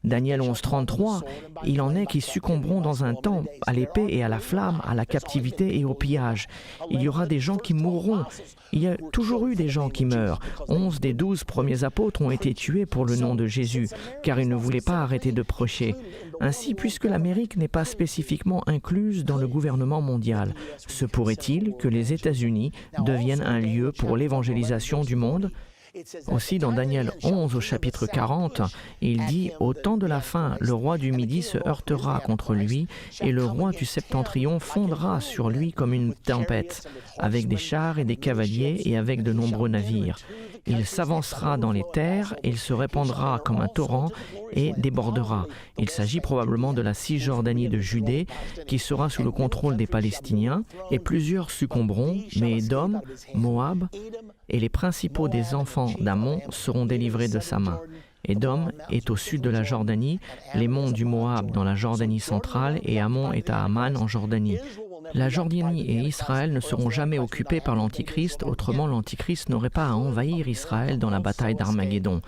Speaker 2: Daniel 11:33, il en est qui succomberont dans un temps à l'épée et à la flamme, à la captivité et au pillage. Il y aura des gens qui mourront. Il y a toujours eu des gens qui meurent. 11 des 12 premiers apôtres ont été tués pour le nom de Jésus, car ils ne voulaient pas arrêter de prêcher. Ainsi, puisque l'Amérique n'est pas spécifiquement incluse dans le gouvernement mondial, se pourrait-il que les États-Unis deviennent un lieu pour l'évangélisation du monde ? Aussi, dans Daniel 11 au chapitre 40, il dit « Au temps de la fin, le roi du Midi se heurtera contre lui, et le roi du Septentrion fondra sur lui comme une tempête, avec des chars et des cavaliers et avec de nombreux navires. Il s'avancera dans les terres, il se répandra comme un torrent et débordera. Il s'agit probablement de la Cisjordanie de Judée, qui sera sous le contrôle des Palestiniens, et plusieurs succomberont, mais Édom, Moab et les principaux des enfants d'Ammon seront délivrés de sa main. Édom est au sud de la Jordanie, les monts du Moab dans la Jordanie centrale et Ammon est à Amman en Jordanie. La Jordanie et Israël ne seront jamais occupés par l'Antichrist, autrement l'Antichrist n'aurait pas à envahir Israël dans la bataille d'Armageddon.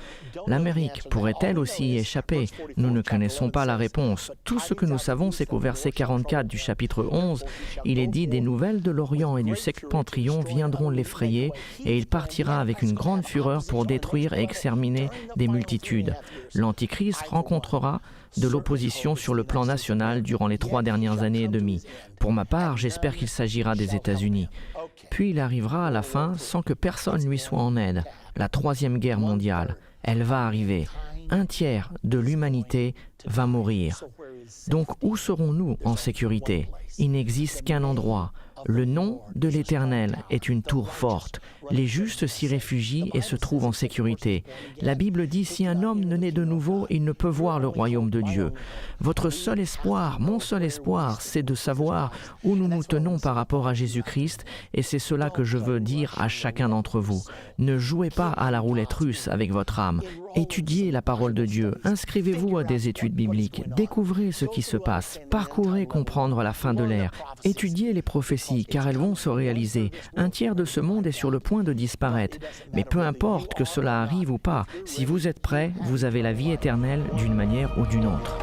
Speaker 2: L'Amérique pourrait-elle aussi y échapper? Nous ne connaissons pas la réponse. Tout ce que nous savons, c'est qu'au verset 44 du chapitre 11, il est dit « Des nouvelles de l'Orient et du Septentrion viendront l'effrayer, et il partira avec une grande fureur pour détruire et exterminer des multitudes. L'Antichrist rencontrera de l'opposition sur le plan national durant les 3 dernières années et demie. Pour ma part, j'espère qu'il s'agira des États-Unis. Puis il arrivera à la fin sans que personne lui soit en aide. La 3e guerre mondiale, elle va arriver. 1/3 de l'humanité va mourir. Donc où serons-nous en sécurité? Il n'existe qu'un endroit. Le nom de l'Éternel est une tour forte. Les justes s'y réfugient et se trouvent en sécurité. La Bible dit, si un homme ne naît de nouveau, il ne peut voir le royaume de Dieu. Votre seul espoir, mon seul espoir, c'est de savoir où nous nous tenons par rapport à Jésus-Christ, et c'est cela que je veux dire à chacun d'entre vous. Ne jouez pas à la roulette russe avec votre âme. Étudiez la parole de Dieu, inscrivez-vous à des études bibliques, découvrez ce qui se passe, parcourez comprendre la fin de l'ère, étudiez les prophéties, car elles vont se réaliser. 1/3 de ce monde est sur le point de disparaître. Mais peu importe que cela arrive ou pas, si vous êtes prêts, vous avez la vie éternelle d'une manière ou d'une autre.